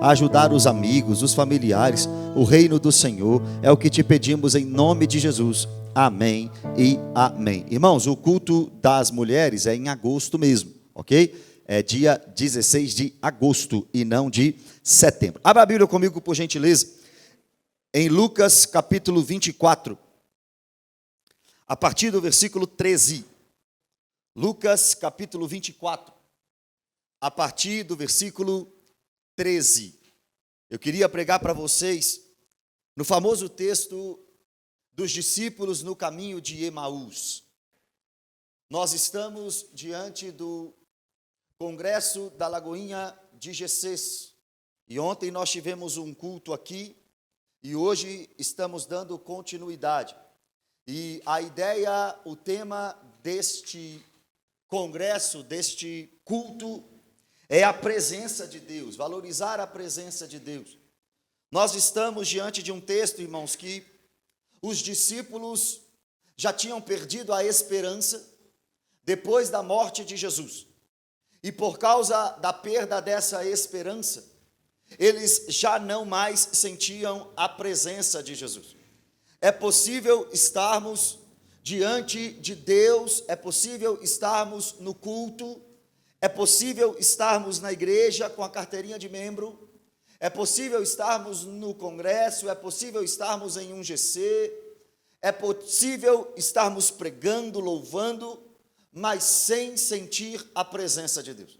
a ajudar os amigos, os familiares, o reino do Senhor. É o que te pedimos em nome de Jesus. Amém e amém. Irmãos, o culto das mulheres é em agosto mesmo, ok? É dia 16 de agosto e não de setembro. Abra a Bíblia comigo, por gentileza, em Lucas capítulo 24, a partir do versículo 13. Lucas capítulo 24, a partir do versículo 13. Eu queria pregar para vocês no famoso texto dos discípulos no caminho de Emaús. Nós estamos diante do Congresso da Lagoinha de Gessês, e ontem nós tivemos um culto aqui, e hoje estamos dando continuidade. E a ideia, o tema deste congresso, deste culto, é a presença de Deus, valorizar a presença de Deus. Nós estamos diante de um texto, irmãos, que os discípulos já tinham perdido a esperança depois da morte de Jesus. E por causa da perda dessa esperança, eles já não mais sentiam a presença de Jesus. É possível estarmos diante de Deus, é possível estarmos no culto, é possível estarmos na igreja com a carteirinha de membro, é possível estarmos no congresso, é possível estarmos em um GC, é possível estarmos pregando, louvando, mas sem sentir a presença de Deus,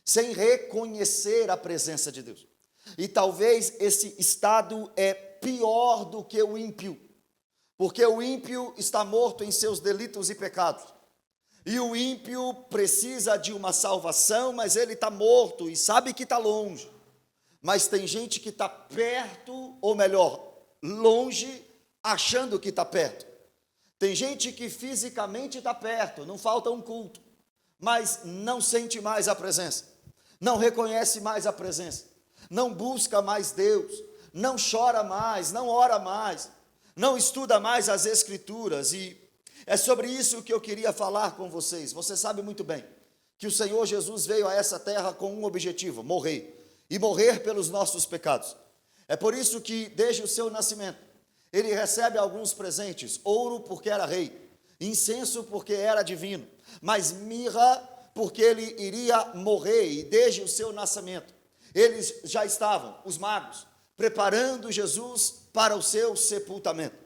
sem reconhecer a presença de Deus. E talvez esse estado é pior do que o ímpio, porque o ímpio está morto em seus delitos e pecados, e o ímpio precisa de uma salvação, mas ele está morto e sabe que está longe. Mas tem gente que está perto, ou melhor, longe, achando que está perto. Tem gente que fisicamente está perto, não falta um culto, mas não sente mais a presença, não reconhece mais a presença, não busca mais Deus, não chora mais, não ora mais, não estuda mais as Escrituras. E é sobre isso que eu queria falar com vocês. Você sabe muito bem que o Senhor Jesus veio a essa terra com um objetivo: morrer, e morrer pelos nossos pecados. É por isso que desde o seu nascimento ele recebe alguns presentes: ouro porque era rei, incenso porque era divino, mas mirra porque ele iria morrer. E desde o seu nascimento eles já estavam, os magos, preparando Jesus para o seu sepultamento.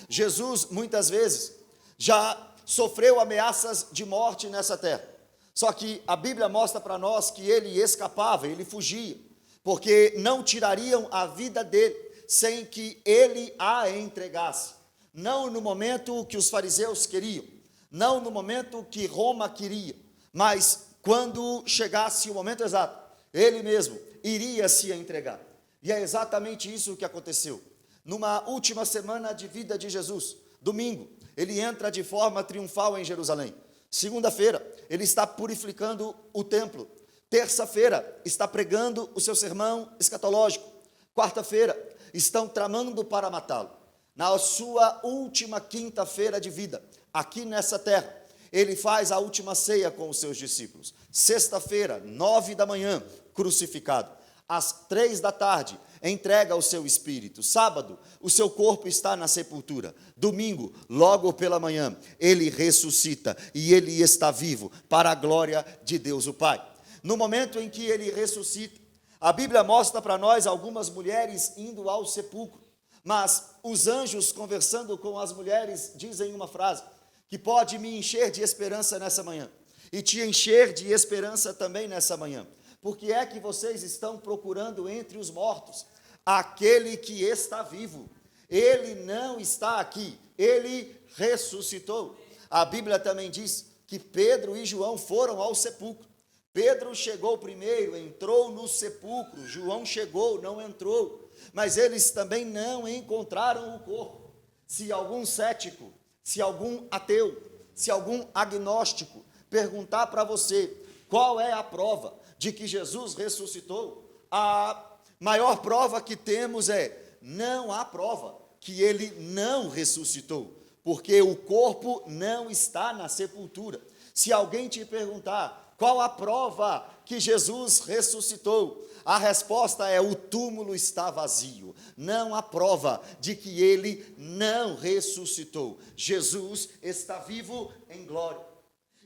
Jesus muitas vezes já sofreu ameaças de morte nessa terra, só que a Bíblia mostra para nós que ele escapava, ele fugia, porque não tirariam a vida dele sem que ele a entregasse. Não no momento que os fariseus queriam, não no momento que Roma queria, mas quando chegasse o momento exato, ele mesmo iria se entregar. E é exatamente isso que aconteceu. Numa última semana de vida de Jesus, domingo, ele entra de forma triunfal em Jerusalém. Segunda-feira, ele está purificando o templo. Terça-feira, está pregando o seu sermão escatológico. Quarta-feira, estão tramando para matá-lo. Na sua última quinta-feira de vida, aqui nessa terra, ele faz a última ceia com os seus discípulos. Sexta-feira, 9 da manhã, crucificado. Às 3 da tarde, entrega o seu espírito. Sábado, o seu corpo está na sepultura. Domingo, logo pela manhã, ele ressuscita e ele está vivo para a glória de Deus o Pai. No momento em que ele ressuscita, a Bíblia mostra para nós algumas mulheres indo ao sepulcro, mas os anjos conversando com as mulheres dizem uma frase que pode me encher de esperança nessa manhã, e te encher de esperança também nessa manhã. Por que é que vocês estão procurando entre os mortos aquele que está vivo? Ele não está aqui, ele ressuscitou. A Bíblia também diz que Pedro e João foram ao sepulcro. Pedro chegou primeiro, entrou no sepulcro. João chegou, não entrou. Mas eles também não encontraram o corpo. Se algum cético, se algum ateu, se algum agnóstico perguntar para você qual é a prova de que Jesus ressuscitou, a maior prova que temos é: não há prova que ele não ressuscitou, porque o corpo não está na sepultura. Se alguém te perguntar Qual a prova que Jesus ressuscitou? A resposta é: o túmulo está vazio. Não há prova de que ele não ressuscitou. Jesus está vivo em glória.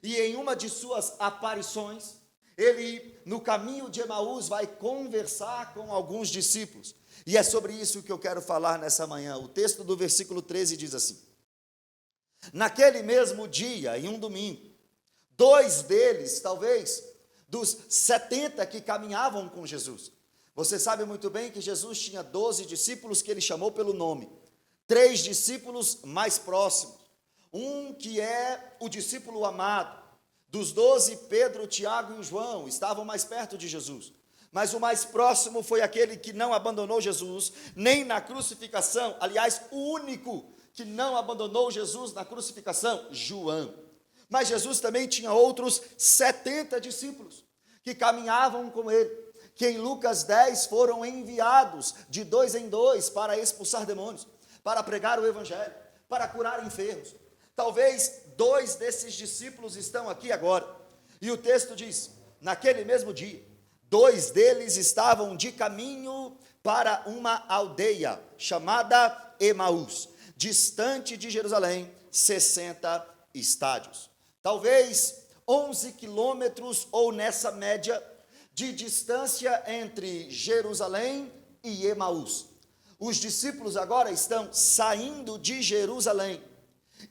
E em uma de suas aparições, ele, no caminho de Emaús, vai conversar com alguns discípulos. E é sobre isso que eu quero falar nessa manhã. O texto do versículo 13 diz assim: naquele mesmo dia, em um domingo, 2 deles, talvez, dos 70 que caminhavam com Jesus. Você sabe muito bem que Jesus tinha 12 discípulos que ele chamou pelo nome. 3 discípulos mais próximos. Um que é o discípulo amado. Dos 12, Pedro, Tiago e João estavam mais perto de Jesus. Mas o mais próximo foi aquele que não abandonou Jesus, nem na crucificação. Aliás, o único que não abandonou Jesus na crucificação, João. Mas Jesus também tinha outros 70 discípulos que caminhavam com ele, que em Lucas 10 foram enviados de 2 em 2 para expulsar demônios, para pregar o evangelho, para curar enfermos. Talvez 2 desses discípulos estão aqui agora. E o texto diz: naquele mesmo dia, 2 deles estavam de caminho para uma aldeia chamada Emaús, distante de Jerusalém, 60 estádios. Talvez 11 quilômetros, ou nessa média, de distância entre Jerusalém e Emaús. Os discípulos agora estão saindo de Jerusalém,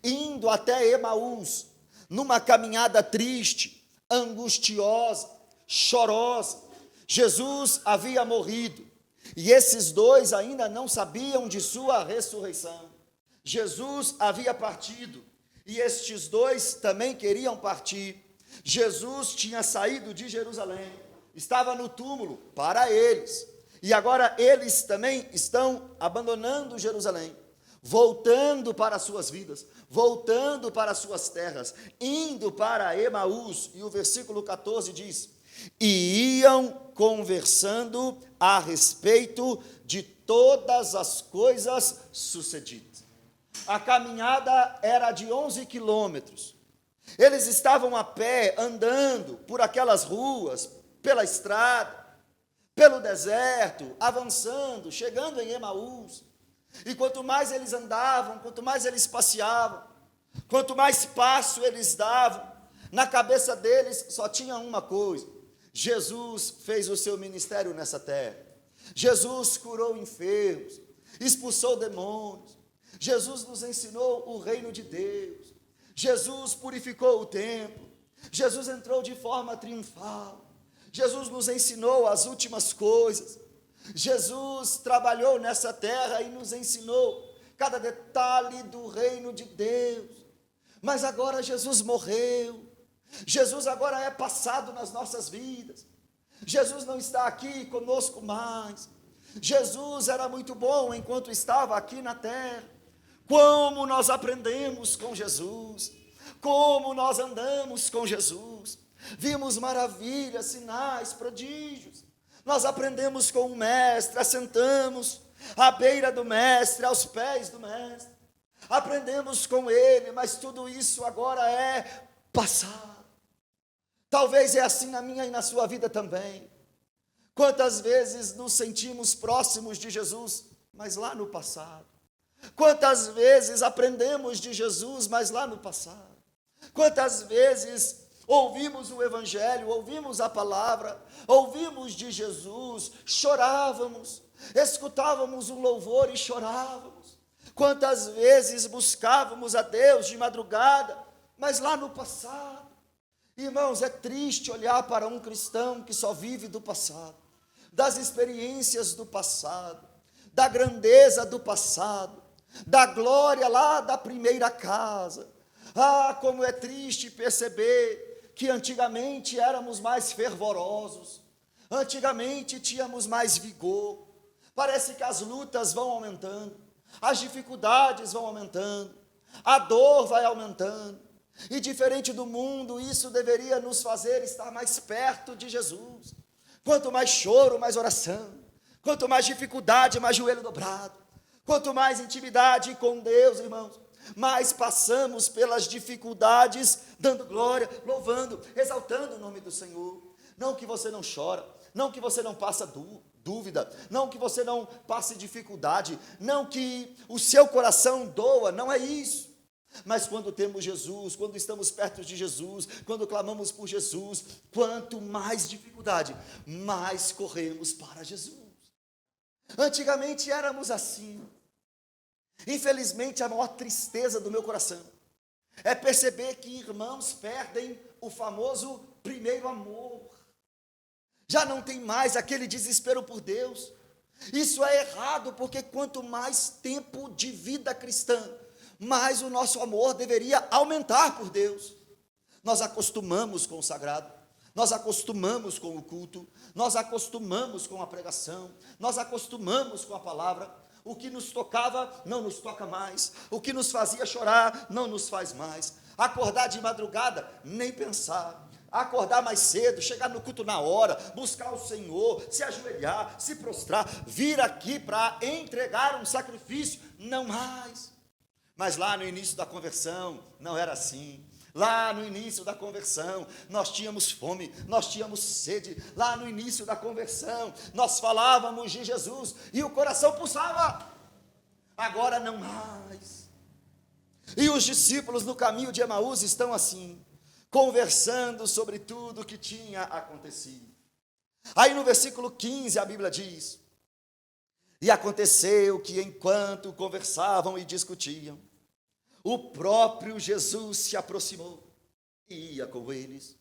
indo até Emaús, numa caminhada triste, angustiosa, chorosa. Jesus havia morrido, e esses 2 ainda não sabiam de sua ressurreição. Jesus havia partido, e estes 2 também queriam partir. Jesus tinha saído de Jerusalém, estava no túmulo para eles, e agora eles também estão abandonando Jerusalém, voltando para suas vidas, voltando para suas terras, indo para Emaús. E o versículo 14 diz: e iam conversando a respeito de todas as coisas sucedidas. A caminhada era de 11 quilômetros. Eles estavam a pé, andando por aquelas ruas, pela estrada, pelo deserto, avançando, chegando em Emaús. E quanto mais eles andavam, quanto mais eles passeavam, quanto mais passo eles davam, na cabeça deles só tinha uma coisa: Jesus fez o seu ministério nessa terra. Jesus curou enfermos, expulsou demônios. Jesus nos ensinou o reino de Deus. Jesus purificou o templo. Jesus entrou de forma triunfal. Jesus nos ensinou as últimas coisas. Jesus trabalhou nessa terra e nos ensinou cada detalhe do reino de Deus. Mas agora Jesus morreu. Jesus agora é passado nas nossas vidas. Jesus não está aqui conosco mais. Jesus era muito bom enquanto estava aqui na terra. Como nós aprendemos com Jesus, como nós andamos com Jesus, vimos maravilhas, sinais, prodígios. Nós aprendemos com o mestre, assentamos à beira do mestre, aos pés do mestre, aprendemos com ele, mas tudo isso agora é passado. Talvez é assim na minha e na sua vida também. Quantas vezes nos sentimos próximos de Jesus, mas lá no passado. Quantas vezes aprendemos de Jesus, mas lá no passado. Quantas vezes ouvimos o evangelho, ouvimos a palavra, ouvimos de Jesus, chorávamos, escutávamos um louvor e chorávamos. Quantas vezes buscávamos a Deus de madrugada, mas lá no passado. Irmãos, é triste olhar para um cristão que só vive do passado, das experiências do passado, da grandeza do passado, da glória lá da primeira casa. Ah, como é triste perceber que antigamente éramos mais fervorosos, antigamente tínhamos mais vigor. Parece que as lutas vão aumentando, as dificuldades vão aumentando, a dor vai aumentando. E diferente do mundo, isso deveria nos fazer estar mais perto de Jesus. Quanto mais choro, mais oração. Quanto mais dificuldade, mais joelho dobrado. Quanto mais intimidade com Deus, irmãos, mas passamos pelas dificuldades, dando glória, louvando, exaltando o nome do Senhor. Não que você não chora, não que você não passa dúvida, não que você não passe dificuldade, não que o seu coração doa, não é isso. Mas quando temos Jesus, quando estamos perto de Jesus, quando clamamos por Jesus, quanto mais dificuldade, mais corremos para Jesus. Antigamente éramos assim. Infelizmente, a maior tristeza do meu coração é perceber que irmãos perdem o famoso primeiro amor. Já não tem mais aquele desespero por Deus. Isso é errado, porque quanto mais tempo de vida cristã, mais o nosso amor deveria aumentar por Deus. Nós acostumamos com o sagrado, nós acostumamos com o culto, nós acostumamos com a pregação, nós acostumamos com a palavra. O que nos tocava não nos toca mais, o que nos fazia chorar não nos faz mais. Acordar de madrugada, nem pensar. Acordar mais cedo, chegar no culto na hora, buscar o Senhor, se ajoelhar, se prostrar, vir aqui para entregar um sacrifício, não mais. Mas lá no início da conversão, não era assim. Lá no início da conversão, nós tínhamos fome, nós tínhamos sede. Lá no início da conversão, nós falávamos de Jesus e o coração pulsava. Agora não mais. E os discípulos no caminho de Emaús estão assim, conversando sobre tudo o que tinha acontecido. Aí no versículo 15 a Bíblia diz: e aconteceu que enquanto conversavam e discutiam, o próprio Jesus se aproximou e ia com eles.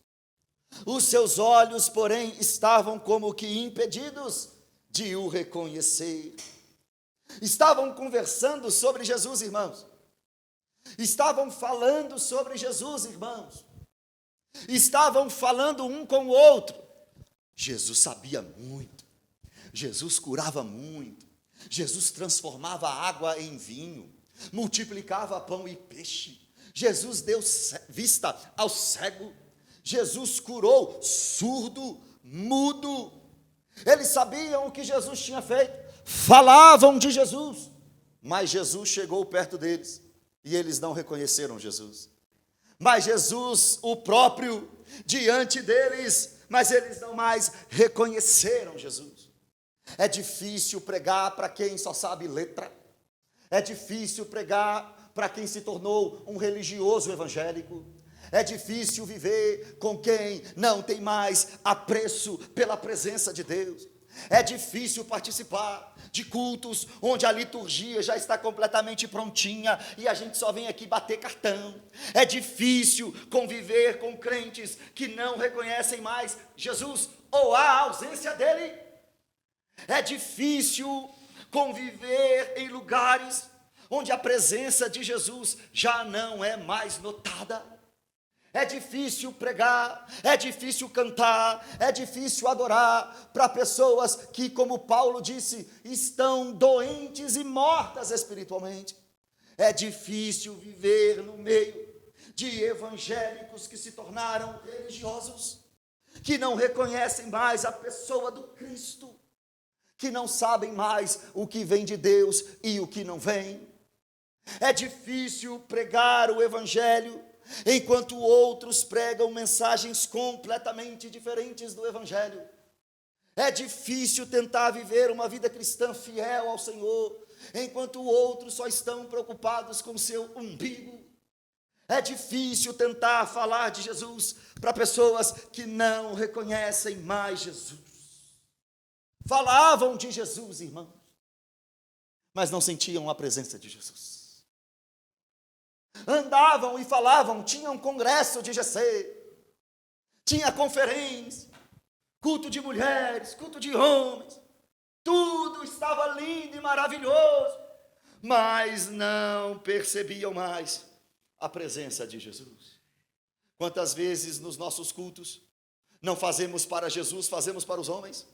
Os seus olhos, porém, estavam como que impedidos de o reconhecer. Estavam conversando sobre Jesus, irmãos. Estavam falando sobre Jesus, irmãos. Estavam falando um com o outro. Jesus sabia muito. Jesus curava muito. Jesus transformava a água em vinho. Multiplicava pão e peixe. Jesus deu vista ao cego. Jesus curou surdo, mudo. Eles sabiam o que Jesus tinha feito, falavam de Jesus, mas Jesus chegou perto deles e eles não reconheceram Jesus. Mas Jesus, o próprio, diante deles, mas eles não mais reconheceram Jesus. É difícil pregar para quem só sabe letra. É difícil pregar para quem se tornou um religioso evangélico. É difícil viver com quem não tem mais apreço pela presença de Deus. É difícil participar de cultos onde a liturgia já está completamente prontinha e a gente só vem aqui bater cartão. É difícil conviver com crentes que não reconhecem mais Jesus ou a ausência dele. É difícil conviver em lugares onde a presença de Jesus já não é mais notada. É difícil pregar, é difícil cantar, é difícil adorar para pessoas que, como Paulo disse, estão doentes e mortas espiritualmente. É difícil viver no meio de evangélicos que se tornaram religiosos, que não reconhecem mais a pessoa do Cristo, que não sabem mais o que vem de Deus e o que não vem. É difícil pregar o evangelho enquanto outros pregam mensagens completamente diferentes do evangelho. É difícil tentar viver uma vida cristã fiel ao Senhor, enquanto outros só estão preocupados com seu umbigo. É difícil tentar falar de Jesus para pessoas que não reconhecem mais Jesus. Falavam de Jesus, irmãos, mas não sentiam a presença de Jesus. Andavam e falavam, tinha um congresso de GC, tinha conferência, culto de mulheres, culto de homens, tudo estava lindo e maravilhoso, mas não percebiam mais a presença de Jesus. Quantas vezes nos nossos cultos não fazemos para Jesus, fazemos para os homens?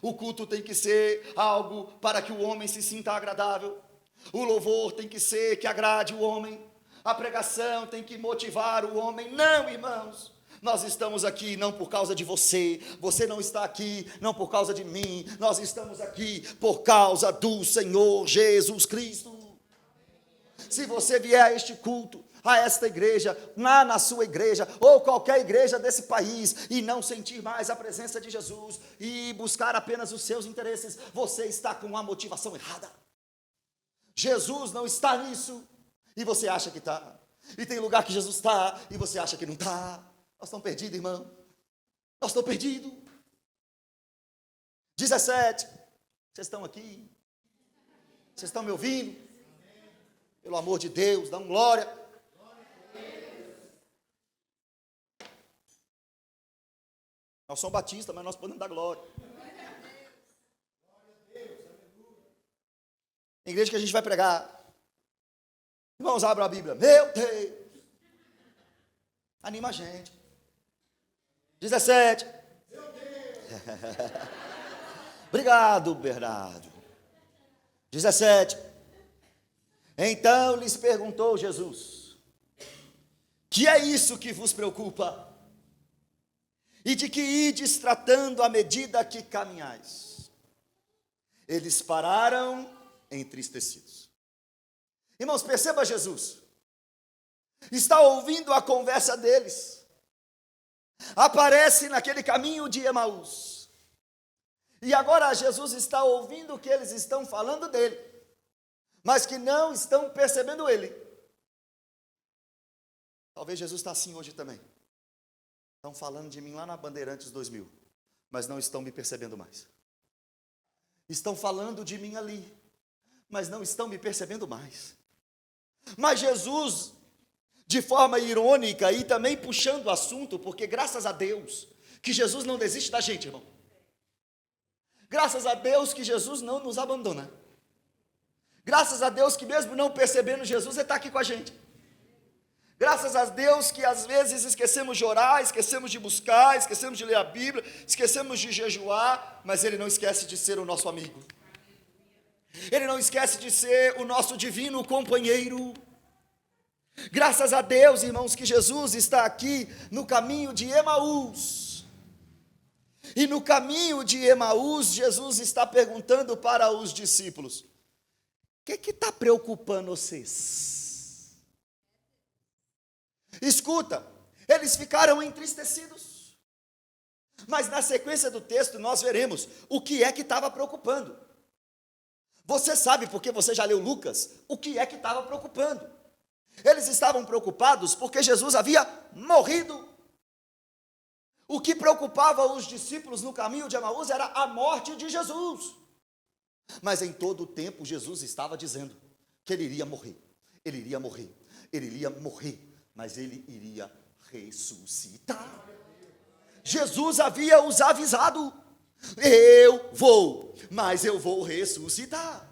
O culto tem que ser algo para que o homem se sinta agradável, o louvor tem que ser que agrade o homem, a pregação tem que motivar o homem. Não, irmãos, nós estamos aqui não por causa de você, você não está aqui não por causa de mim, nós estamos aqui por causa do Senhor Jesus Cristo. Se você vier a este culto, a esta igreja, lá na sua igreja, ou qualquer igreja desse país, e não sentir mais a presença de Jesus, e buscar apenas os seus interesses, você está com a motivação errada. Jesus não está nisso, e você acha que está. E tem lugar que Jesus está, e você acha que não está. Nós estamos perdidos, irmão. Nós estamos perdidos. 17. Vocês estão aqui? Vocês estão me ouvindo? Pelo amor de Deus, dá um glória. Nós somos batistas, mas nós podemos dar glória. Tem igreja que a gente vai pregar. Irmãos, abra a Bíblia. Meu Deus. Anima a gente. 17. Meu Deus. Obrigado, Bernardo. 17. Então lhes perguntou Jesus: que é isso que vos preocupa? E de que ides tratando à medida que caminhais? Eles pararam entristecidos. Irmãos, perceba Jesus. Está ouvindo a conversa deles. Aparece naquele caminho de Emaús. E agora Jesus está ouvindo o que eles estão falando dele, mas que não estão percebendo ele. Talvez Jesus está assim hoje também. Estão falando de mim lá na Bandeirantes 2000, mas não estão me percebendo mais. Estão falando de mim ali, mas não estão me percebendo mais. Mas Jesus, de forma irônica e também puxando o assunto, porque graças a Deus que Jesus não desiste da gente, irmão. Graças a Deus que Jesus não nos abandona. Graças a Deus que mesmo não percebendo Jesus, Ele está aqui com a gente. Graças a Deus que às vezes esquecemos de orar, esquecemos de buscar, esquecemos de ler a Bíblia, esquecemos de jejuar, mas Ele não esquece de ser o nosso amigo. Ele não esquece de ser o nosso divino companheiro. Graças a Deus, irmãos, que Jesus está aqui no caminho de Emaús. E no caminho de Emaús, Jesus está perguntando para os discípulos: o que está preocupando vocês? Escuta, eles ficaram entristecidos. Mas na sequência do texto nós veremos o que é que estava preocupando. Você sabe, porque você já leu Lucas, o que é que estava preocupando. Eles estavam preocupados porque Jesus havia morrido. O que preocupava os discípulos no caminho de Emaús era a morte de Jesus. Mas em todo o tempo Jesus estava dizendo que ele iria morrer, ele iria morrer, ele iria morrer, mas ele iria ressuscitar. Jesus havia os avisado: eu vou, mas eu vou ressuscitar.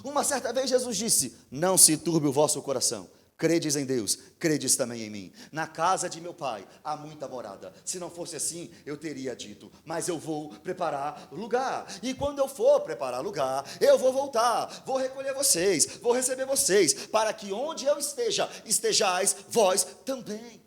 Uma certa vez Jesus disse: não se turbe o vosso coração, credes em Deus, credes também em mim. Na casa de meu pai há muita morada. Se não fosse assim, eu teria dito, mas eu vou preparar lugar. E quando eu for preparar lugar, eu vou voltar, vou recolher vocês, vou receber vocês, para que onde eu esteja, estejais vós também.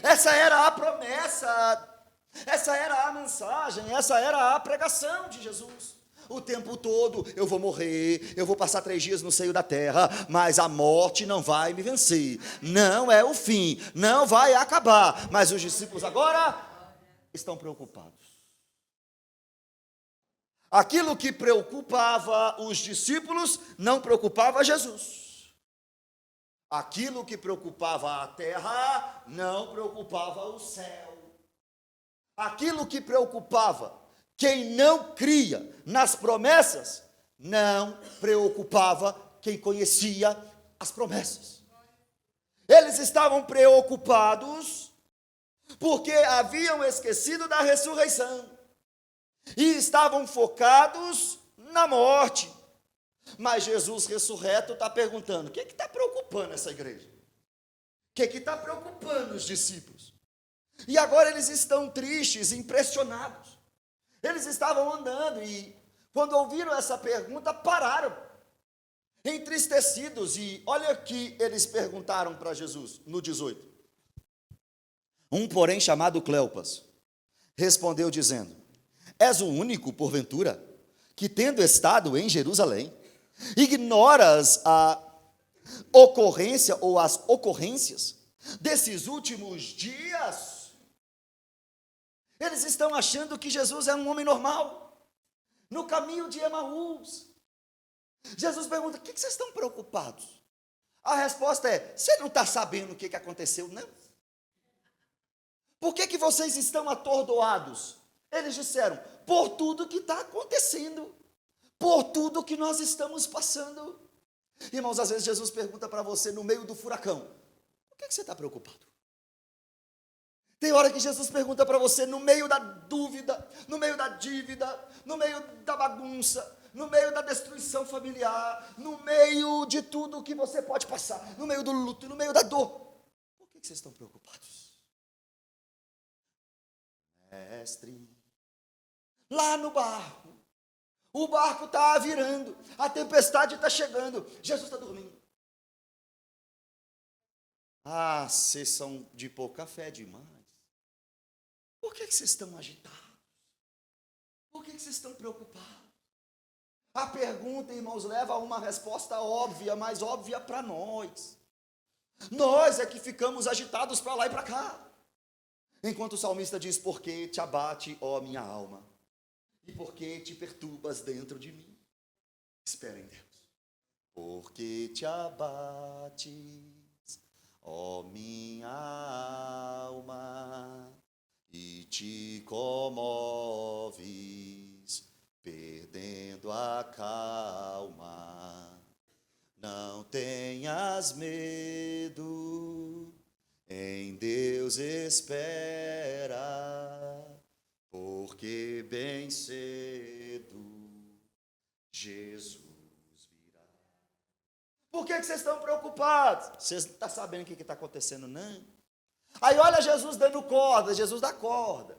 Essa era a promessa, essa era a mensagem, essa era a pregação de Jesus. O tempo todo eu vou morrer, eu vou passar 3 dias no seio da terra, mas a morte não vai me vencer, não é o fim, não vai acabar. Mas os discípulos agora estão preocupados. Aquilo que preocupava os discípulos não preocupava Jesus. Aquilo que preocupava a terra não preocupava o céu. Aquilo que preocupava quem não cria nas promessas, não preocupava quem conhecia as promessas. Eles estavam preocupados porque haviam esquecido da ressurreição e estavam focados na morte. Mas Jesus ressurreto está perguntando: o que está preocupando essa igreja? O que está preocupando os discípulos? E agora eles estão tristes, impressionados. Eles estavam andando e, quando ouviram essa pergunta, pararam, entristecidos. E olha o que eles perguntaram para Jesus, no 18. Um, porém, chamado Cleopas, respondeu dizendo: és o único, porventura, que tendo estado em Jerusalém, ignoras ocorrência ou as ocorrências desses últimos dias, eles estão achando que Jesus é um homem normal, no caminho de Emaús. Jesus pergunta: o que vocês estão preocupados? A resposta é: você não está sabendo o que aconteceu, não? Por que vocês estão atordoados? Eles disseram: por tudo que está acontecendo, por tudo que nós estamos passando. Irmãos, às vezes Jesus pergunta para você no meio do furacão: por que você está preocupado? Tem hora que Jesus pergunta para você no meio da dúvida, no meio da dívida, no meio da bagunça, no meio da destruição familiar, no meio de tudo que você pode passar, no meio do luto, no meio da dor. Por que vocês estão preocupados? Mestre, lá no barco, o barco está virando, a tempestade está chegando, Jesus está dormindo. Ah, vocês são de pouca fé demais. Por que vocês estão agitados? Por que vocês estão preocupados? A pergunta, irmãos, leva a uma resposta óbvia, mais óbvia para nós. Nós é que ficamos agitados para lá e para cá. Enquanto o salmista diz: por que te abate, ó minha alma? E por que te perturbas dentro de mim? Espera em Deus. Por que te abates, ó minha alma, e te comoves, perdendo a calma? Não tenhas medo, em Deus espera, porque bem cedo Jesus virá. Por que vocês estão preocupados? Vocês não estão sabendo o que está acontecendo, não? Aí olha Jesus dando corda, Jesus dá corda.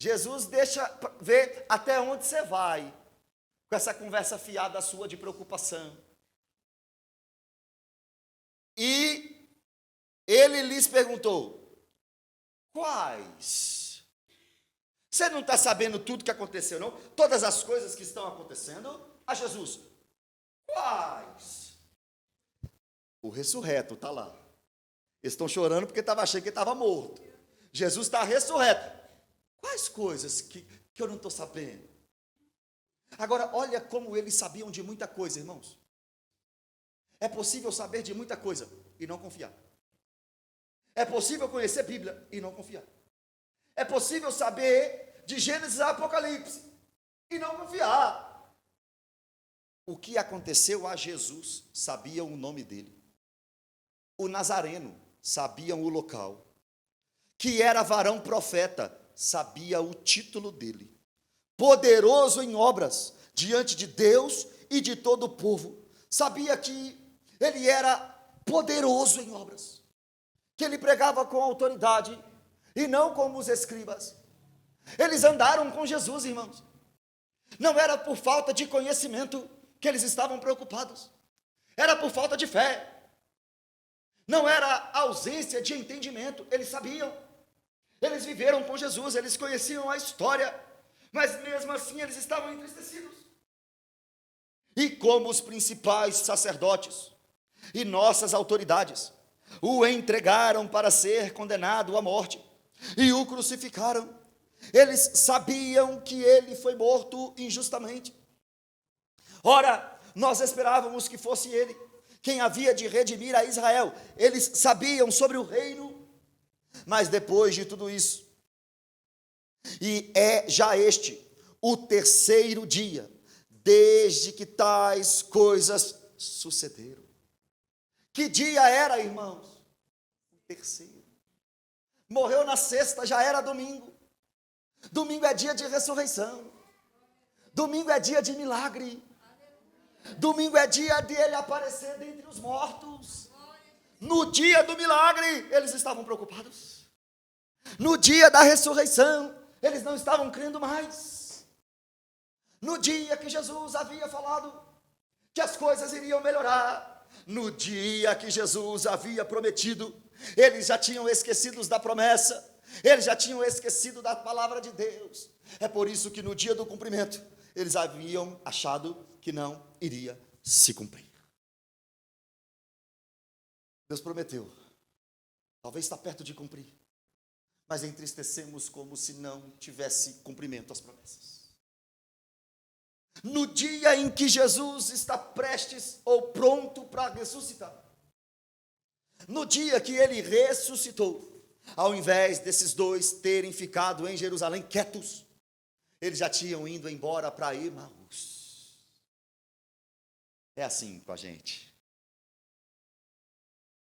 Jesus deixa ver até onde você vai com essa conversa fiada sua de preocupação. E ele lhes perguntou: quais? Você não está sabendo tudo que aconteceu, não? Todas as coisas que estão acontecendo? A Jesus: quais? O ressurreto está lá. Eles estão chorando porque estavam achando que ele estava morto. Jesus está ressurreto. Quais coisas que eu não estou sabendo? Agora, olha como eles sabiam de muita coisa, irmãos. É possível saber de muita coisa e não confiar. É possível conhecer a Bíblia e não confiar. É possível saber de Gênesis a Apocalipse e não confiar. O que aconteceu a Jesus, sabiam o nome dele. O Nazareno, sabiam o local. Que era varão profeta, sabia o título dele. Poderoso em obras, diante de Deus e de todo o povo. Sabia que ele era poderoso em obras. Que ele pregava com autoridade e não como os escribas. Eles andaram com Jesus, irmãos. Não era por falta de conhecimento que eles estavam preocupados. Era por falta de fé. Não era ausência de entendimento. Eles sabiam. Eles viveram com Jesus, eles conheciam a história. Mas mesmo assim eles estavam entristecidos. E como os principais sacerdotes e nossas autoridades o entregaram para ser condenado à morte e o crucificaram, eles sabiam que ele foi morto injustamente. Ora, nós esperávamos que fosse ele quem havia de redimir a Israel. Eles sabiam sobre o reino, mas depois de tudo isso, e é já este o terceiro dia desde que tais coisas sucederam. Que dia era, irmãos? O terceiro. Morreu na sexta, já era domingo. Domingo é dia de ressurreição. Domingo é dia de milagre. Domingo é dia dele aparecer dentre os mortos. No dia do milagre, eles estavam preocupados. No dia da ressurreição, eles não estavam crendo mais. No dia que Jesus havia falado que as coisas iriam melhorar, no dia que Jesus havia prometido, eles já tinham esquecido da promessa, eles já tinham esquecido da palavra de Deus. É por isso que no dia do cumprimento, eles haviam achado que não iria se cumprir. Deus prometeu. Talvez está perto de cumprir. Mas entristecemos como se não tivesse cumprimento às promessas. No dia em que Jesus está prestes ou pronto para ressuscitar, no dia que ele ressuscitou, ao invés desses dois terem ficado em Jerusalém quietos, eles já tinham ido embora para Emaús. É assim com a gente.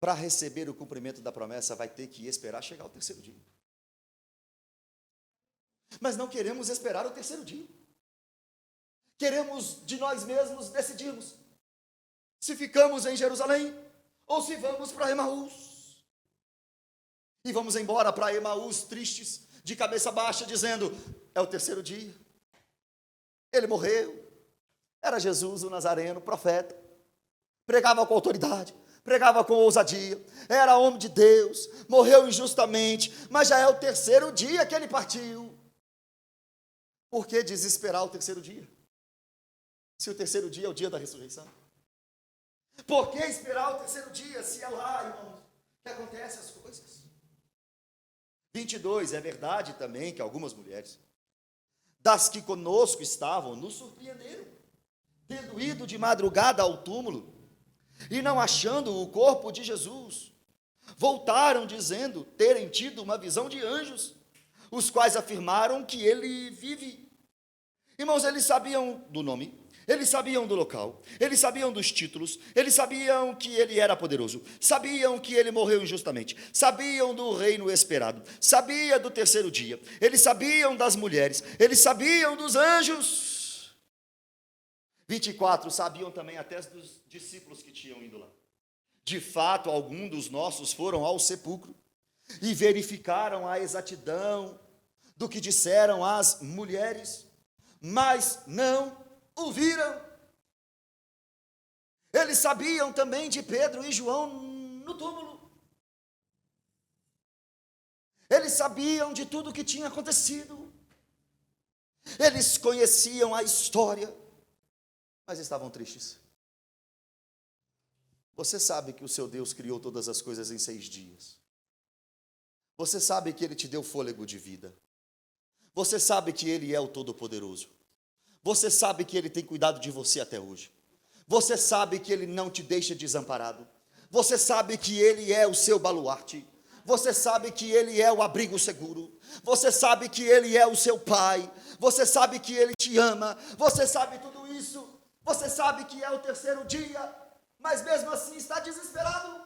Para receber o cumprimento da promessa, vai ter que esperar chegar o terceiro dia. Mas não queremos esperar o terceiro dia. Queremos de nós mesmos decidirmos se ficamos em Jerusalém ou se vamos para Emaús. E vamos embora para Emaús tristes, de cabeça baixa, dizendo: é o terceiro dia. Ele morreu. Era Jesus o Nazareno, profeta. Pregava com autoridade, pregava com ousadia, era homem de Deus, morreu injustamente, mas já é o terceiro dia que ele partiu. Por que desesperar o terceiro dia? Se o terceiro dia é o dia da ressurreição. Por que esperar o terceiro dia, se é lá, irmãos, que acontecem as coisas? 22, é verdade também que algumas mulheres, das que conosco estavam, nos surpreenderam, tendo ido de madrugada ao túmulo, e não achando o corpo de Jesus, voltaram dizendo terem tido uma visão de anjos, os quais afirmaram que ele vive. Irmãos, eles sabiam do nome, eles sabiam do local, eles sabiam dos títulos, eles sabiam que ele era poderoso, sabiam que ele morreu injustamente, sabiam do reino esperado, sabia do terceiro dia, eles sabiam das mulheres, eles sabiam dos anjos. 24, sabiam também até dos discípulos que tinham ido lá. De fato, alguns dos nossos foram ao sepulcro e verificaram a exatidão do que disseram as mulheres, mas não o viram. Eles sabiam também de Pedro e João no túmulo. Eles sabiam de tudo o que tinha acontecido. Eles conheciam a história, mas estavam tristes. Você sabe que o seu Deus criou todas as coisas em 6 dias. Você sabe que Ele te deu fôlego de vida. Você sabe que Ele é o Todo-Poderoso. Você sabe que Ele tem cuidado de você até hoje. Você sabe que Ele não te deixa desamparado. Você sabe que Ele é o seu baluarte. Você sabe que Ele é o abrigo seguro. Você sabe que Ele é o seu Pai. Você sabe que Ele te ama. Você sabe tudo isso. Você sabe que é o terceiro dia, mas mesmo assim está desesperado.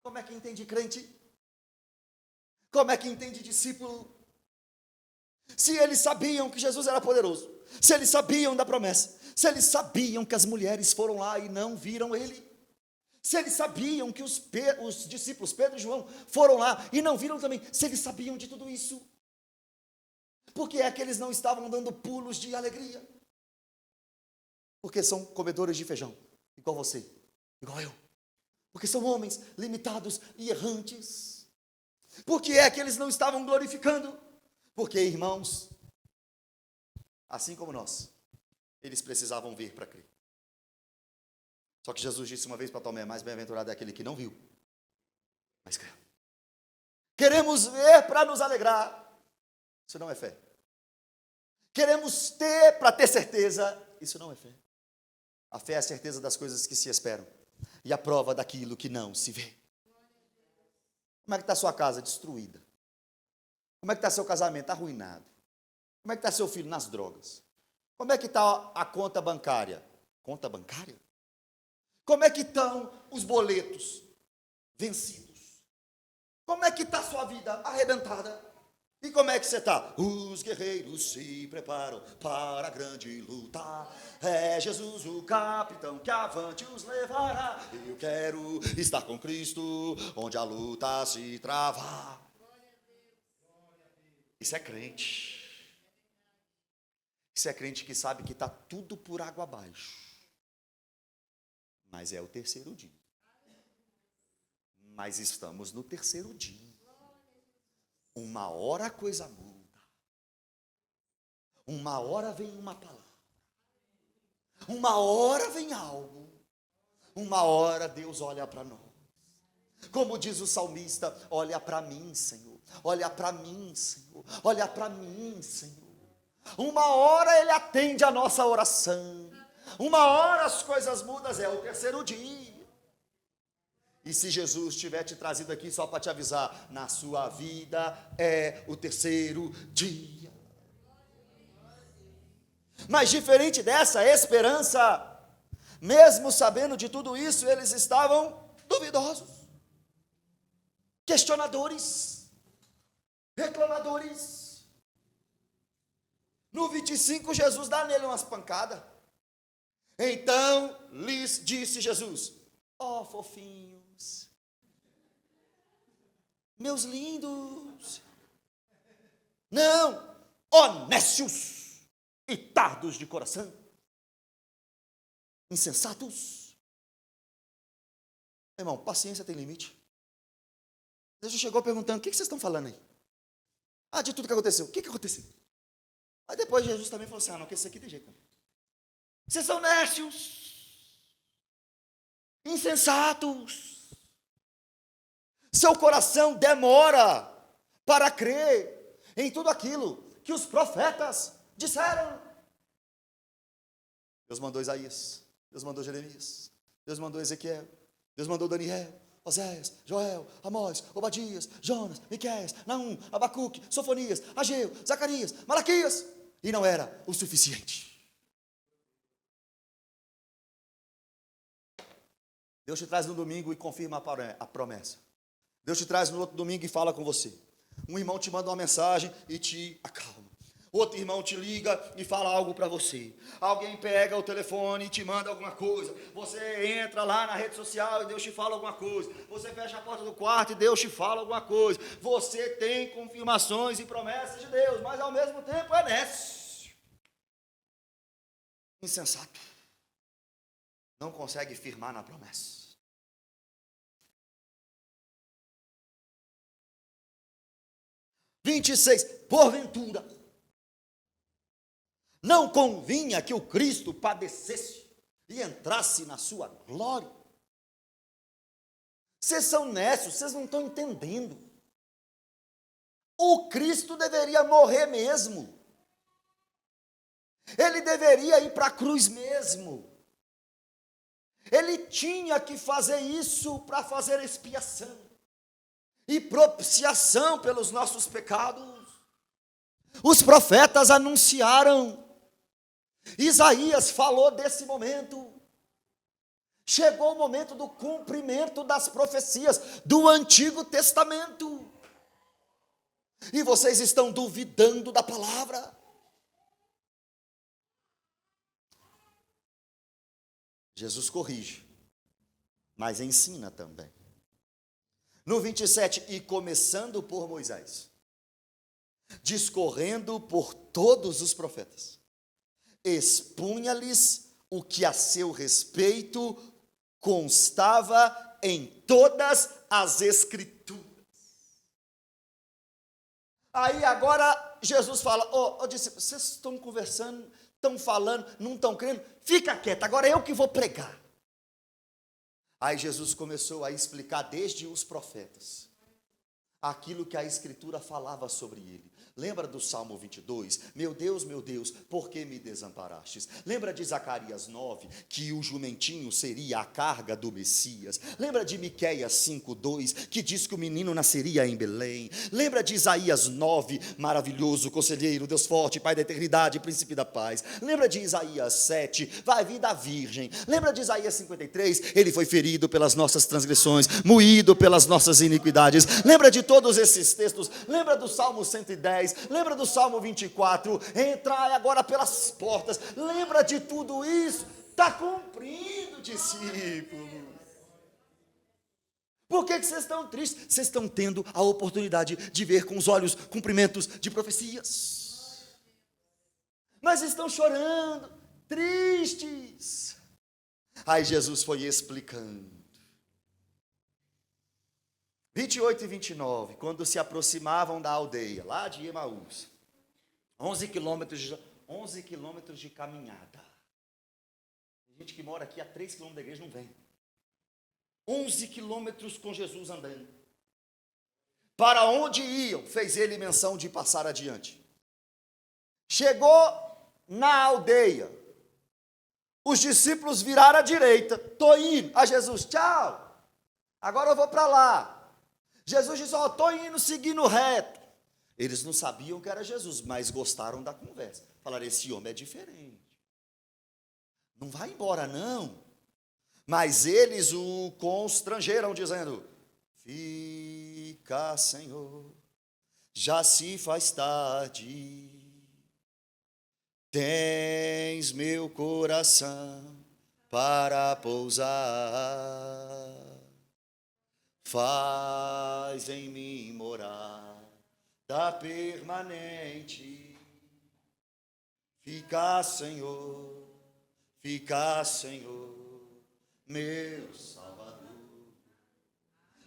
Como é que entende crente? Como é que entende discípulo? Se eles sabiam que Jesus era poderoso, se eles sabiam da promessa, se eles sabiam que as mulheres foram lá e não viram ele, se eles sabiam que os discípulos Pedro e João foram lá e não viram também, se eles sabiam de tudo isso, por que é que eles não estavam dando pulos de alegria? Porque são comedores de feijão, igual você, igual eu. Porque são homens limitados e errantes. Por que é que eles não estavam glorificando? Porque, irmãos, assim como nós, eles precisavam ver para crer. Só que Jesus disse uma vez para Tomé: mais bem-aventurado é aquele que não viu, mas creu. Queremos ver para nos alegrar, isso não é fé. Queremos ter para ter certeza, isso não é fé. A fé é a certeza das coisas que se esperam e a prova daquilo que não se vê. Como é que está a sua casa? Destruída. Como é que está seu casamento? Arruinado. Como é que está seu filho? Nas drogas. Como é que está a conta bancária? Conta bancária? Como é que estão os boletos? Vencidos. Como é que está a sua vida? Arrebentada. E como é que você está? Os guerreiros se preparam para a grande luta. É Jesus o capitão que avante os levará. Eu quero estar com Cristo, onde a luta se trava. Isso é crente. Isso é crente que sabe que está tudo por água abaixo. Mas é o terceiro dia. Mas estamos no terceiro dia. Uma hora a coisa muda. Uma hora vem uma palavra. Uma hora vem algo. uma hora Deus olha para nós. Como diz o salmista, olha para mim, Senhor. Olha para mim, Senhor. Olha para mim, Senhor. Uma hora Ele atende a nossa oração. Uma hora as coisas mudam, é o terceiro dia. E se Jesus tiver te trazido aqui só para te avisar, na sua vida é o terceiro dia. Mas diferente dessa esperança, mesmo sabendo de tudo isso, eles estavam duvidosos, questionadores, reclamadores. No 25, Jesus dá nele umas pancadas. Então lhes disse Jesus: ó, fofinhos, meus lindos, não, honestos e tardos de coração, insensatos. Irmão, paciência tem limite. Jesus chegou perguntando: o que vocês estão falando aí? Ah, de tudo que aconteceu. O que aconteceu? Aí depois Jesus também falou assim: ah, não, que isso aqui tem jeito não. Vocês são nécios, insensatos. Seu coração demora para crer em tudo aquilo que os profetas disseram. Deus mandou Isaías, Deus mandou Jeremias, Deus mandou Ezequiel, Deus mandou Daniel, Oséias, Joel, Amós, Obadias, Jonas, Miqueias, Naum, Abacuque, Sofonias, Ageu, Zacarias, Malaquias, e não era o suficiente. Deus te traz no domingo e confirma a promessa. Deus te traz no outro domingo e fala com você. Um irmão te manda uma mensagem e te acalma. Outro irmão te liga e fala algo para você. Alguém pega o telefone e te manda alguma coisa. Você entra lá na rede social e Deus te fala alguma coisa. Você fecha a porta do quarto e Deus te fala alguma coisa. Você tem confirmações e promessas de Deus, mas ao mesmo tempo é nécio, insensato. Não consegue firmar na promessa. Porventura, não convinha que o Cristo padecesse e entrasse na sua glória? Vocês são nécios, vocês não estão entendendo. O Cristo deveria morrer mesmo. Ele deveria ir para a cruz mesmo. Ele tinha que fazer isso para fazer expiação e propiciação pelos nossos pecados. Os profetas anunciaram, Isaías falou desse momento. Chegou o momento do cumprimento das profecias do Antigo Testamento. E vocês estão duvidando da palavra. Jesus corrige, mas ensina também. No 27, e começando por Moisés, discorrendo por todos os profetas, expunha-lhes o que a seu respeito constava em todas as Escrituras. Aí agora Jesus fala: discípulos, vocês estão conversando, estão falando, não estão crendo, fica quieto, agora eu que vou pregar. Aí Jesus começou a explicar desde os profetas aquilo que a Escritura falava sobre ele. Lembra do Salmo 22? Meu Deus, por que me desamparastes? Lembra de Zacarias 9, que o jumentinho seria a carga do Messias? Lembra de Miqueias 5:2, que diz que o menino nasceria em Belém? Lembra de Isaías 9, maravilhoso, conselheiro, Deus forte, Pai da eternidade, príncipe da paz? Lembra de Isaías 7, vai vir da virgem? Lembra de Isaías 53, ele foi ferido pelas nossas transgressões, moído pelas nossas iniquidades? Lembra de todos esses textos? Lembra do Salmo 110? Lembra do Salmo 24? Entrai agora pelas portas. Lembra de tudo isso? Está cumprindo, discípulo. Por que vocês estão tristes? Vocês estão tendo a oportunidade de ver com os olhos cumprimentos de profecias, mas estão chorando, tristes. Aí Jesus foi explicando. 28 e 29, quando se aproximavam da aldeia, lá de Emaús, 11 quilômetros de caminhada. Tem gente que mora aqui a 3 quilômetros da igreja, não vem. 11 quilômetros com Jesus andando. Para onde iam, fez ele menção de passar adiante. Chegou na aldeia. Os discípulos viraram à direita. Estou indo. A Jesus, tchau. Agora eu vou para lá. Jesus disse, estou indo seguindo reto. Eles não sabiam que era Jesus, mas gostaram da conversa. Falaram, esse homem é diferente. Não vai embora, não. Mas eles o constrangeram, dizendo, fica, Senhor, já se faz tarde. Tens meu coração para pousar. Faz em mim morar da permanente. Fica, Senhor, meu Salvador.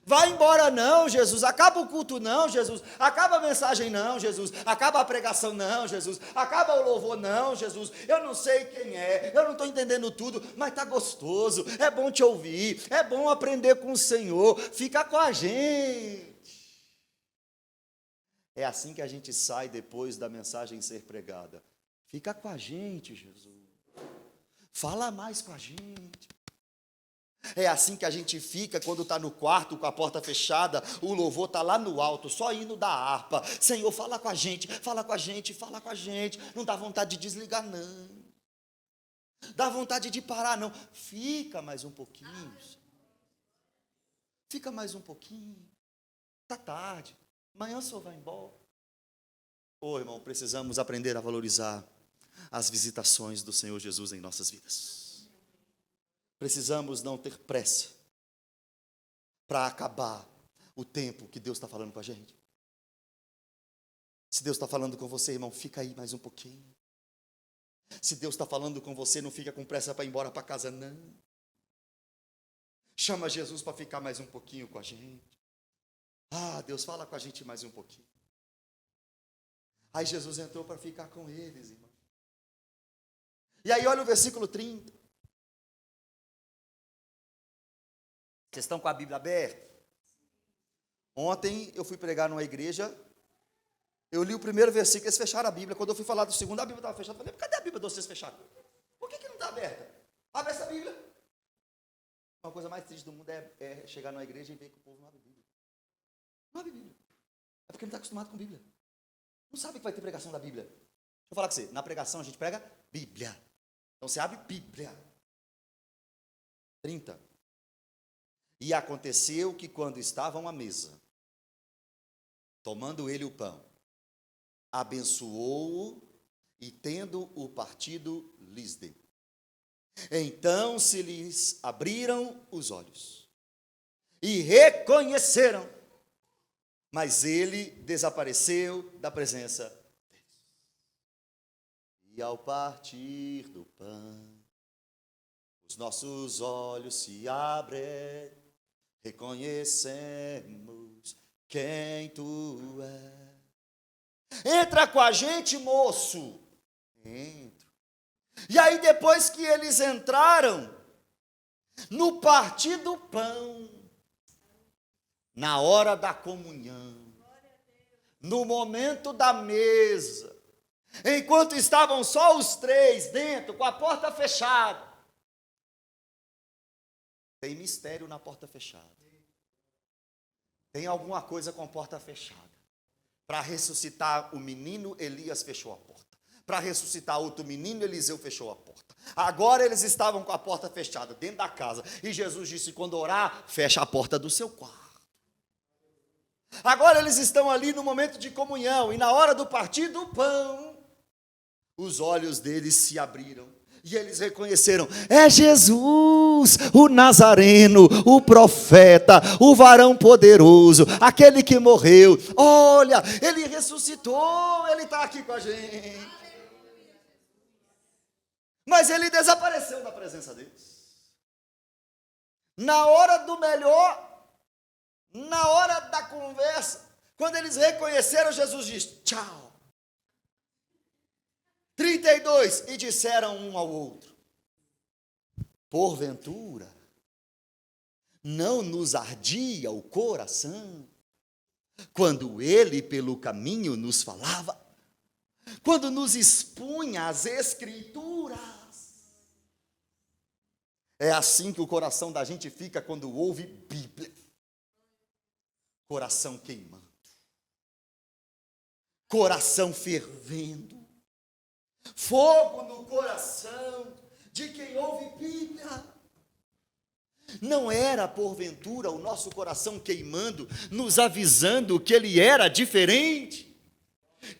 Vai embora não, Jesus. Acaba o culto não, Jesus. Acaba a mensagem não, Jesus. Acaba a pregação não, Jesus. Acaba o louvor não, Jesus. Eu não sei quem é, eu não estou entendendo tudo, mas está gostoso. É bom te ouvir, é bom aprender com o Senhor. Fica com a gente. É assim que a gente sai depois da mensagem ser pregada. Fica com a gente, Jesus. Fala mais com a gente. É assim que a gente fica quando está no quarto com a porta fechada, o louvor está lá no alto, só indo da harpa. Senhor, fala com a gente, fala com a gente, fala com a gente. Não dá vontade de desligar, não. Dá vontade de parar, não. Fica mais um pouquinho. Fica mais um pouquinho. Está tarde. Amanhã o senhor vai embora. Ô, irmão, precisamos aprender a valorizar as visitações do Senhor Jesus em nossas vidas. Precisamos não ter pressa para acabar o tempo que Deus está falando com a gente. Se Deus está falando com você, irmão, fica aí mais um pouquinho. Se Deus está falando com você, não fica com pressa para ir embora para casa, não. Chama Jesus para ficar mais um pouquinho com a gente. Ah, Deus fala com a gente mais um pouquinho. Aí Jesus entrou para ficar com eles, irmão. E aí olha o versículo 30. Vocês estão com a Bíblia aberta? Ontem eu fui pregar numa igreja, eu li o primeiro versículo, eles fecharam a Bíblia. Quando eu fui falar do segundo, a Bíblia estava fechada. Eu falei, cadê a Bíblia de vocês fecharam? Por que não está aberta? Abre essa Bíblia. Uma coisa mais triste do mundo é chegar numa igreja e ver que o povo não abre Bíblia. Não abre Bíblia. É porque não está acostumado com Bíblia. Não sabe que vai ter pregação da Bíblia. Deixa eu falar com você, na pregação a gente prega Bíblia. Então você abre Bíblia. 30. E aconteceu que quando estavam à mesa, tomando ele o pão, abençoou-o e tendo-o partido, lhes deu. Então se lhes abriram os olhos e reconheceram, mas ele desapareceu da presença deles. E ao partir do pão, os nossos olhos se abrem, reconhecemos quem tu és. Entra com a gente, moço. Entro. E aí depois que eles entraram, no partir do pão, na hora da comunhão, no momento da mesa, enquanto estavam só os três dentro, com a porta fechada. Tem mistério na porta fechada. Tem alguma coisa com a porta fechada. Para ressuscitar o menino, Elias fechou a porta. Para ressuscitar outro menino, Eliseu fechou a porta. Agora eles estavam com a porta fechada, dentro da casa. E Jesus disse, quando orar, fecha a porta do seu quarto. Agora eles estão ali no momento de comunhão. E na hora do partir do pão, os olhos deles se abriram. E eles reconheceram, é Jesus, o Nazareno, o profeta, o varão poderoso, aquele que morreu. Olha, ele ressuscitou, ele está aqui com a gente. Mas ele desapareceu da presença deles. Na hora do melhor, na hora da conversa, quando eles reconheceram, Jesus disse, tchau. 32, e disseram um ao outro, porventura, Não nos ardia o coração quando ele pelo caminho nos falava, quando nos expunha as Escrituras. É assim que o coração da gente fica quando ouve Bíblia. Coração queimando, coração fervendo, fogo no coração de quem ouve Bíblia. Não era porventura o nosso coração queimando, nos avisando que ele era diferente,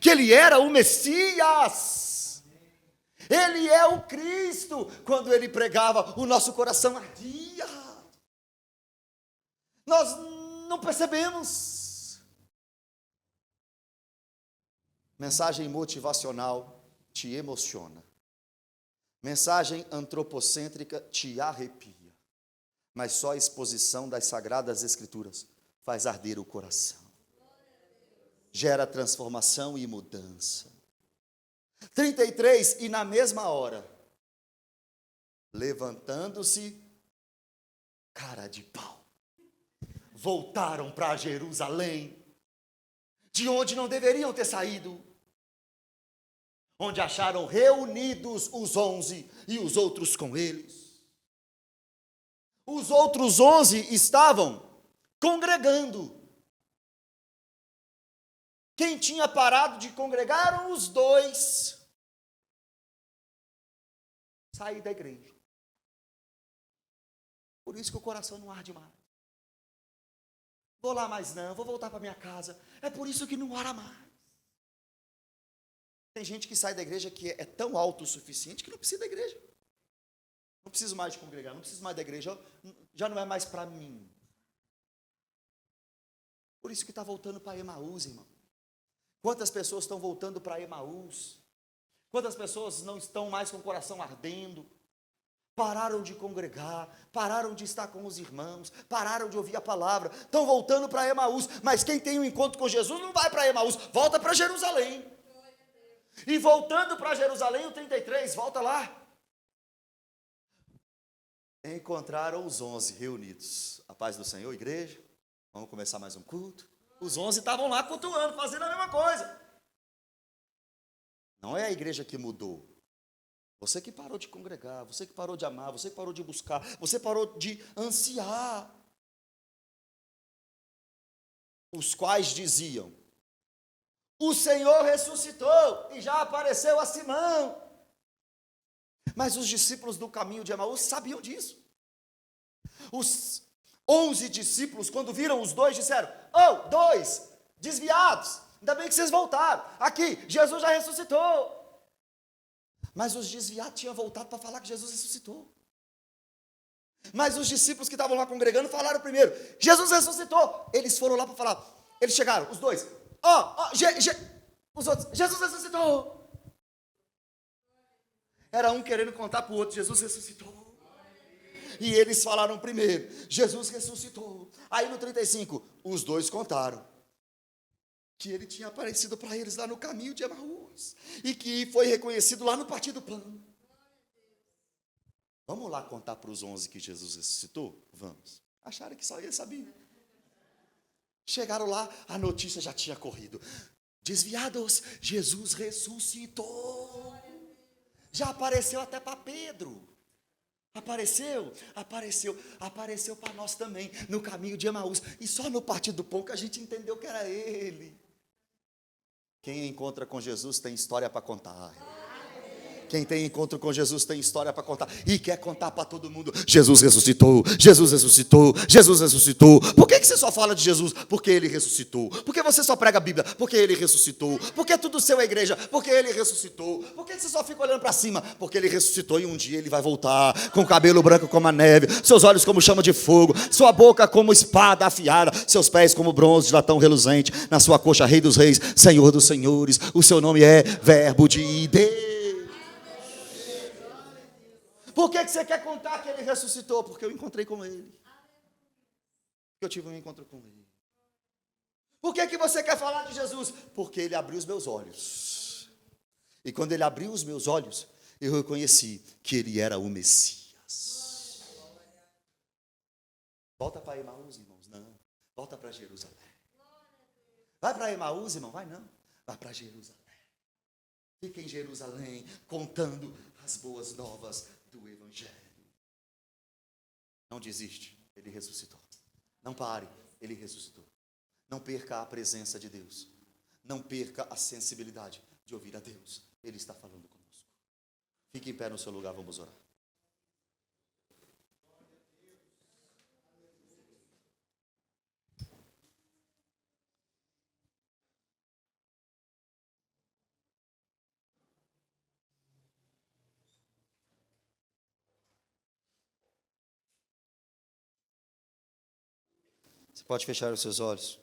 que ele era o Messias, ele é o Cristo. Quando ele pregava, o nosso coração ardia. Nós não percebemos. Mensagem motivacional te emociona. Mensagem antropocêntrica te arrepia. Mas só a exposição das Sagradas Escrituras faz arder o coração. Gera transformação e mudança. 33, e na mesma hora, levantando-se, cara de pau, voltaram para Jerusalém, de onde não deveriam ter saído, onde acharam reunidos os 11 e os outros com eles. Os outros 11 estavam congregando. Quem tinha parado de congregar eram os 2. Saí da igreja. Por isso que o coração não arde mais. Vou lá mais não, vou voltar para minha casa. É por isso que não ora mais. Tem gente que sai da igreja que é tão autossuficiente que não precisa da igreja. Não preciso mais de congregar, não preciso mais da igreja, já não é mais para mim. Por isso que está voltando para Emaús, irmão. Quantas pessoas estão voltando para Emaús? Quantas pessoas não estão mais com o coração ardendo? Pararam de congregar, pararam de estar com os irmãos, pararam de ouvir a palavra, estão voltando para Emaús. Mas quem tem um encontro com Jesus não vai para Emaús, volta para Jerusalém. E voltando para Jerusalém, o 33, volta lá. Encontraram os 11 reunidos. A paz do Senhor, igreja. Vamos começar mais um culto. Os 11 estavam lá cultuando, fazendo a mesma coisa. Não é a igreja que mudou. Você que parou de congregar, você que parou de amar, você que parou de buscar, você parou de ansiar. Os quais diziam: o Senhor ressuscitou e já apareceu a Simão. Mas os discípulos do caminho de Emaús sabiam disso. Os 11 discípulos, quando viram os 2, disseram: oh, 2 desviados, ainda bem que vocês voltaram. Aqui, Jesus já ressuscitou. Mas os desviados tinham voltado para falar que Jesus ressuscitou. Mas os discípulos que estavam lá congregando falaram primeiro: Jesus ressuscitou. Eles foram lá para falar. Eles chegaram, os 2. Os outros: Jesus ressuscitou. Era um querendo contar para o outro: Jesus ressuscitou. E eles falaram primeiro: Jesus ressuscitou. Aí no 35, os 2 contaram que ele tinha aparecido para eles lá no caminho de Emaús e que foi reconhecido lá no Partir do Pão. Vamos lá contar para os 11 que Jesus ressuscitou? Vamos. Acharam que só eles sabiam. Chegaram lá, a notícia já tinha corrido: desviados, Jesus ressuscitou. Já apareceu até para Pedro. Apareceu para nós também, no caminho de Emaús. E só no Partir do Pão que a gente entendeu que era ele. Quem encontra com Jesus tem história para contar. Quem tem encontro com Jesus tem história para contar. E quer contar para todo mundo: Jesus ressuscitou, Jesus ressuscitou, Jesus ressuscitou. Por que você só fala de Jesus? Porque ele ressuscitou. Por que você só prega a Bíblia? Porque ele ressuscitou. Por que tudo seu é igreja? Porque ele ressuscitou. Por que você só fica olhando para cima? Porque ele ressuscitou e um dia ele vai voltar com o cabelo branco como a neve, seus olhos como chama de fogo, sua boca como espada afiada, seus pés como bronze de latão reluzente, na sua coxa Rei dos Reis, Senhor dos Senhores. O seu nome é Verbo de Deus. Por que você quer contar que ele ressuscitou? Porque eu encontrei com ele. Porque eu tive um encontro com ele. Por que você quer falar de Jesus? Porque ele abriu os meus olhos. E quando ele abriu os meus olhos, eu reconheci que ele era o Messias. Volta para Emaús, irmãos? Não. Volta para Jerusalém. Vai para Emaús, irmão? Vai não. Vai para Jerusalém. Fica em Jerusalém contando as boas novas do Evangelho. Não desiste, ele ressuscitou. Não pare, ele ressuscitou. Não perca a presença de Deus. Não perca a sensibilidade de ouvir a Deus. Ele está falando conosco. Fique em pé no seu lugar, vamos orar. Você pode fechar os seus olhos.